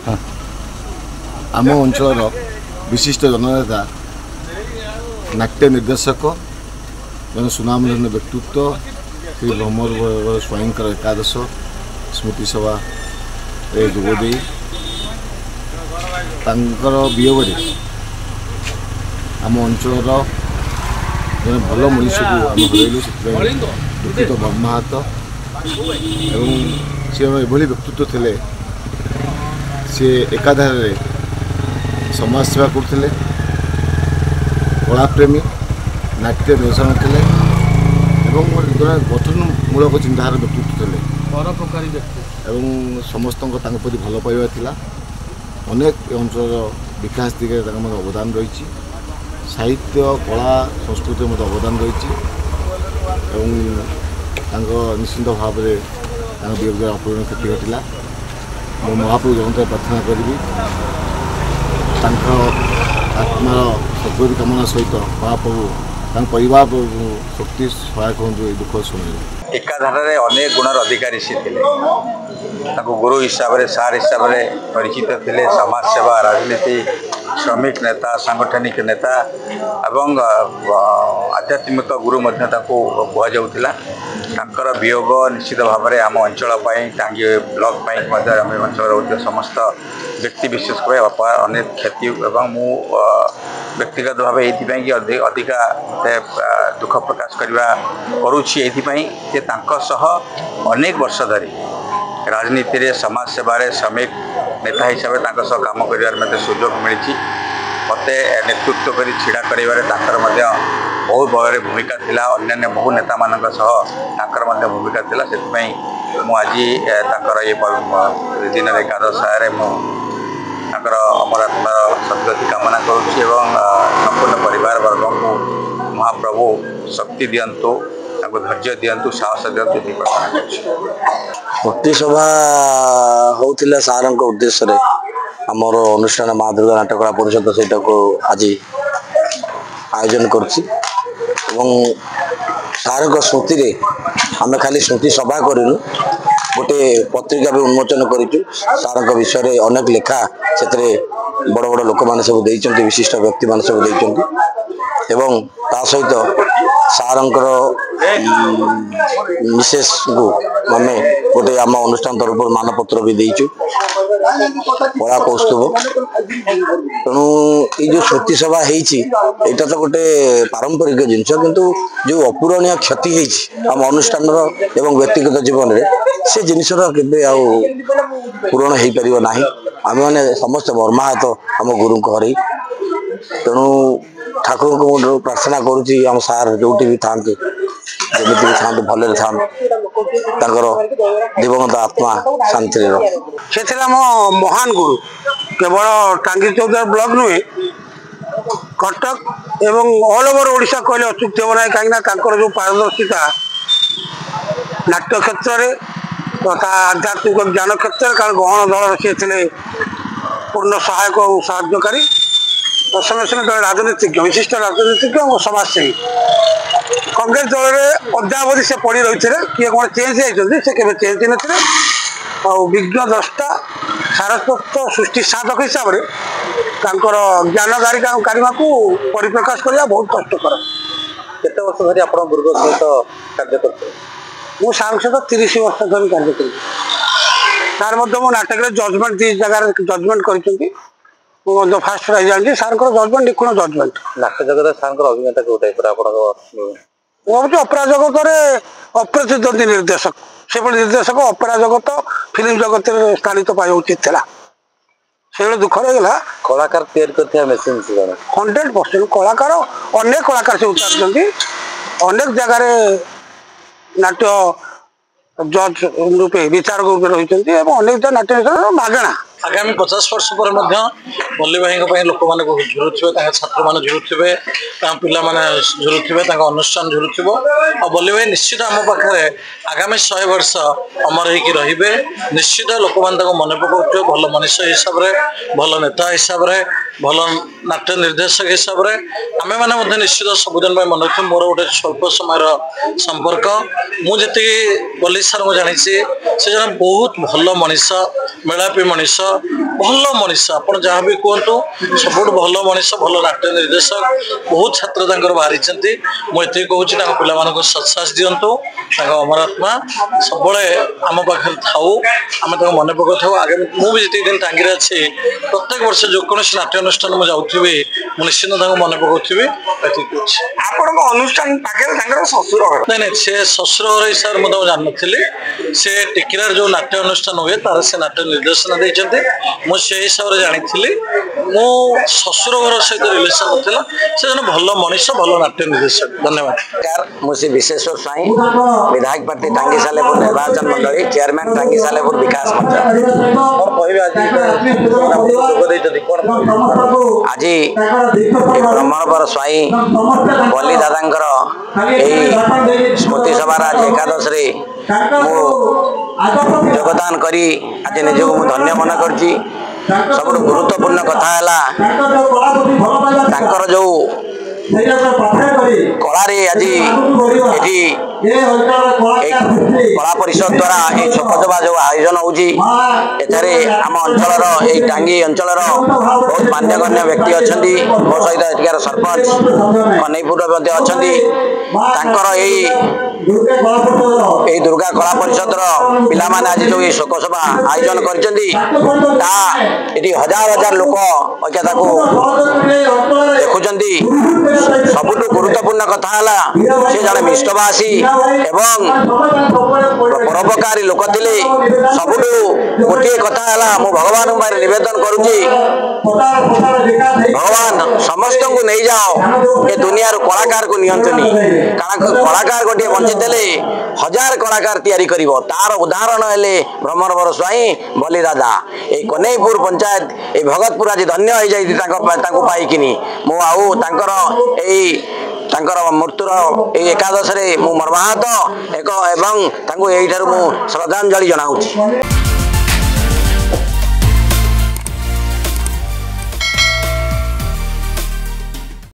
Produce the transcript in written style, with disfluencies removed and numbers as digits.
आम अंचल विशिष्ट जननेता नाट्य निर्देशक जन सुनामधन्य व्यक्तित्व श्री ब्रह्म स्वाईंकर एकादश स्मृति सभा जोगदे वियोगे आम अंचल जन भल मनीष को आम हरइलु से दुखित मर्माहत एवं सी एभली व्यक्तित्व थे सी एकाधार समाज सेवा करते कलाप्रेमी नाट्य निर्देशन थे जन गठनमूलक चिंताधार व्यक्तित्व थे परोपकारी व्यक्ति एवं समस्त प्रति भल पाइबा थिला अनेक अंचल विकास दिगे अवदान रही साहित्य कला संस्कृति मत अवदान रही निश्चित भाव में वियोग अपूर्ण क्षति घटला मो महाप्रभु जगत प्रार्थना करी आत्मार सद्गति कामना सहित महाप्रभु परिवार शक्ति सहायक हूँ दुख शुणे एकाधार अनेक गुणर अधिकारी सी थे गुरु हिसाब से सार हिसाब से परिचित थे समाज सेवा राजनीति श्रमिक नेता सांगठनिक नेता एवं आध्यात्मिक गुरु कहला वियोग निश्चित भाव में आम अंचल टांगी ब्लॉक अंचल समस्त व्यक्ति विशेष अनेक क्षति एवं मु व्यक्तिगत भाव ये अधिका दुख प्रकाश करुच्ची अनेक वर्ष धरी राजनीति रे समाज सेवा श्रमिक नेता हिसाब से काम कर सुजोग मिली मत नेतृत्व कर छिड़ा कर बहुत भाव भूमिका थिला अन्य बहु नेता मान भूमिका थिला से मुझे ये दिन एकादश मुझे अमरात्मार सद्गति कामना करुच्ची संपूर्ण परिवार वर्ग को महाप्रभु शक्ति दिंतु धैर्य दिंतु साहस दिंतु प्रार्थना भक्ति सभा होता सार उद्देश्य आमर अनुष्ठान माँ दुर्गा नाटकला परिषद से आज आयोजन करुच्ची सार स्मृति आम खाली स्मृति सभा करूँ गोटे पत्रिका भी उन्मोचन करूँ सार विषय में अनेक लेखा से बड़ बड़ लोक मैंने सब देते विशिष्ट व्यक्ति मान सब देते सहित सारंकर मिसेस को आम गोटे आम अनुष्ठान तरफ मानपत्र भी देचु कला कौस्तुभ तेणु ये जो स्मृति सभा होता तो गोटे पारंपरिक जिनस किंतु जो अपूरणीय क्षति आम अनुष्ठान एवं व्यक्तिगत जीवन में से जिनसर के पूरण हो पार ना आम मैंने समस्त मर्माहत आम गुरु को हर तेणु ठाकुर को प्रार्थना करुच्ची आम सार जो भी था जमी भी था भले था दिवंगत आत्मा शांति से महान गुरु केवल टांगी चौधरी ब्लॉक नुहे कटक एवं ऑल ओवर ओडिशा कहले अत्युक्ति हे ना कहीं जो पारदर्शिता नाट्य क्षेत्र में तथा आध्यात्मिक ज्ञान क्षेत्र में कारण गहन दल सी थे पूर्ण सहायक और साहाय्यकारी समय समय जन राजनीतिज्ञ विशिष्ट राजनीतिज्ञ और समाजसेवी कांग्रेस दल में अद्यावधि से पड़ी रही थे किए कौन चेंज होती से केवल चेंज नथिले विज्ञ द्रष्टा सारस्वत सृष्टि साधक हिसाब से ज्ञानकारिका को परिप्रकाश करना बहुत कष्टकर केते वर्ष धरी आप गुरु सहित कार्य करते मु सार सहित 30 वर्ष धरी कार्य करी सार मो नाटक जजमेंट दी जगह जजमेंट कर फास्ट प्राइज जानी सार जजमेंट निखुण जजमेंट नाट्य जगत सार अभिनेता कौ टाइप भाई अपरा जगत अप्रतिद्वंदी निर्देशक से निर्देशक अपरा जगत फिल्म जगत स्थानित पाई उचित था से दुख रहा कलाकार तैयारी मेसीन 100% कलाकार अनेक कलाकार से उतार अनेक जगार नाट्य जज रूपे विचारक रूपे रही अनेक नाट्य मागणा आगामी 50 वर्ष पर बल्ली भाई लोक मैंने झुरुवे छात्र मैंने झुरुवे पिला माने झुरुवे अनुष्ठान झुरुव और बल्ली भाई निश्चित आम पाखे आगामी 100 वर्ष अमर हो रे निश्चित लोक मैंने मन पकाउे भल मनीष हिसाब से भल नेता हिसाब से ଭଲ ନାଟ୍ୟ ନିର୍ଦ୍ଦେଶକ ହିସାବରେ ଆମେମାନେ ମଧ୍ୟ ନିଶ୍ଚିତ ସବୁଦିନ ପାଇଁ ମନେ ରଖିଛୁ। ମୋର ଗୋଟେ ସ୍ୱଳ୍ପ ସମୟର ସମ୍ପର୍କ। ମୁଁ ଯେତିକି ବଲି ସାର୍ଙ୍କୁ ଜାଣିଛି ସେ ଜଣେ ବହୁତ ଭଲ ମଣିଷ, ମେଳାପୀ ମଣିଷ, ଭଲ ମଣିଷ। ଆପଣ ଯାହା ବି କୁହନ୍ତୁ ସବୁଠୁ ଭଲ ମଣିଷ, ଭଲ ନାଟ୍ୟ ନିର୍ଦ୍ଦେଶକ। ବହୁତ ଛାତ୍ର ତାଙ୍କର ବାହାରିଛନ୍ତି। ମୁଁ ଏତିକି କହୁଛି ତାଙ୍କ ପିଲାମାନଙ୍କୁ ସତ୍ସାହସ ଦିଅନ୍ତୁ। ତାଙ୍କ ଅମର ଆତ୍ମା ସବୁବେଳେ ଆମ ପାଖରେ ଥାଉ, ଆମେ ତାଙ୍କୁ ମନେ ପକାଉଥାଉ। ଆଗାମୀ ମୁଁ ବି ଯେତିକି ଦିନ ଟାଙ୍ଗିରେ ଅଛି ପ୍ରତ୍ୟେକ ବର୍ଷ ଯେକୌଣସି ନାଟ୍ୟ ଅନୁଷ୍ଠାନ ମୁଁ ଯାଉଥିବି ମୁଁ ନିଶ୍ଚିନ୍ତ ତାଙ୍କୁ ମନେ ପକାଉଥିବି। ଏତିକି କହୁଛି। ଆପଣଙ୍କ ଅନୁଷ୍ଠାନ ପାଖରେ ତାଙ୍କର ଶ୍ୱଶୁର ଘର? ନାଇଁ ନାଇଁ, ସେ ଶ୍ୱଶୁର ଘର ହିସାବରେ ମୁଁ ତାଙ୍କୁ ଜାଣିନଥିଲି। ସେ ଟିକିରାର ଯେଉଁ ନାଟ୍ୟ ଅନୁଷ୍ଠାନ ହୁଏ ତାର ସେ ନାଟ୍ୟ ନିର୍ଦ୍ଦେଶନା ଦେଇଛନ୍ତି। ମୁଁ ସେ ହିସାବରେ ଜାଣିଥିଲି। ମୁଁ ଶ୍ୱଶୁର ଘର ସହିତ ରିଲେସନ୍ ନଥିଲା। ସେ ଜଣେ ଭଲ ମଣିଷ, ଭଲ ନାଟ୍ୟ ନିର୍ଦ୍ଦେଶକ। ଧନ୍ୟବାଦ। ମୁଁ ଶ୍ରୀ ବିଶ୍ବେଶ୍ୱର ସ୍ୱାଇଁ, ବିଧାୟକ ପ୍ରାର୍ଥୀ ଟାଙ୍ଗୀ ସାଲେପୁର ନିର୍ବାଚନ ମଣ୍ଡଳୀ, ଚେୟାରମ୍ୟାନ୍ ଟାଙ୍ଗୀ ସାଲେପୁର ବିକାଶ ମଞ୍ଚ। କ'ଣ କହିବେ ଆଜି ଯୋଗ ଦେଇଛନ୍ତି? କ'ଣ ଆଜି ବ୍ରହ୍ମଣବର ସ୍ୱାଇଁ ବଲି ଦାଦାଙ୍କର ଏହି ସ୍ମୃତି ସଭାର ଆଜି ଏକାଦଶରେ ମୁଁ ଯୋଗଦାନ କରି ଆଜି ନିଜକୁ ମୁଁ ଧନ୍ୟ ମନେ କରୁଛି। ସବୁଠୁ ଗୁରୁତ୍ୱପୂର୍ଣ୍ଣ କଥା ହେଲା ତାଙ୍କର ଯେଉଁ କଳାରେ ଆଜି ଏଠି କଳା ପରିଷଦ ଦ୍ୱାରା এই ଶୋକସଭା ଯେଉଁ ଆୟୋଜନ ହେଉଛି ଏଠାରେ ଆମ ଅଞ୍ଚଳର এই ଟାଙ୍ଗୀ ଅଞ୍ଚଳର ବହୁତ ମାନ୍ୟଗଣ୍ୟ ବ୍ୟକ୍ତି ଅଛନ୍ତି। ମୋ ସହିତ ଏଠିକାର ସରପଞ୍ଚ କନେଇପୁର ମଧ୍ୟ ଅଛନ୍ତି। ତାଙ୍କର এই ଦୁର୍ଗା କଳା ପରିଷଦର ପିଲାମାନେ ଆଜି ଯେଉଁ এই ଶୋକସଭା ଆୟୋଜନ କରିଛନ୍ତି ତାହା ଏଠି ହଜାର ହଜାର ଲୋକ ତାକୁ ଦେଖୁଛନ୍ତି। ସବୁଠୁ ଗୁରୁତ୍ୱପୂର୍ଣ୍ଣ କଥା ହେଲା ସେ ଜଣେ ମିଷ୍ଟଭାଷୀ ଏବଂ ପରୋପକାରୀ ଲୋକ ଥିଲେ। ସବୁଠୁ ଗୋଟିଏ କଥା ହେଲା ମୁଁ ଭଗବାନଙ୍କ ପାଖରେ ନିବେଦନ କରୁଛି, ଭଗବାନ ସମସ୍ତଙ୍କୁ ନେଇଯାଅ, ଏ ଦୁନିଆରୁ କଳାକାରକୁ ନିଅନ୍ତୁନି। କାରଣ କଳାକାର ଗୋଟିଏ ବଞ୍ଚିଥିଲେ ହଜାର କଳାକାର ତିଆରି କରିବ। ତାର ଉଦାହରଣ ହେଲେ ବ୍ରହ୍ମଣବର ସ୍ୱାଇଁ ବଲି ଦାଦା। এই କନେଇପୁର ପଞ୍ଚାୟତ এই ଭଗତପୁର ଆଜି ଧନ୍ୟ ହୋଇଯାଇଛି ତାଙ୍କୁ ପାଇକିନି। ମୁଁ ଆଉ ତାଙ୍କର ମୃତ୍ୟୁର এই ଏକାଦଶରେ ମୁଁ ମର୍ମାହତ ଏବଂ ତାଙ୍କୁ ଏଇଠାରୁ ମୁଁ ଶ୍ରଦ୍ଧାଞ୍ଜଳି ଜଣାଉଛି।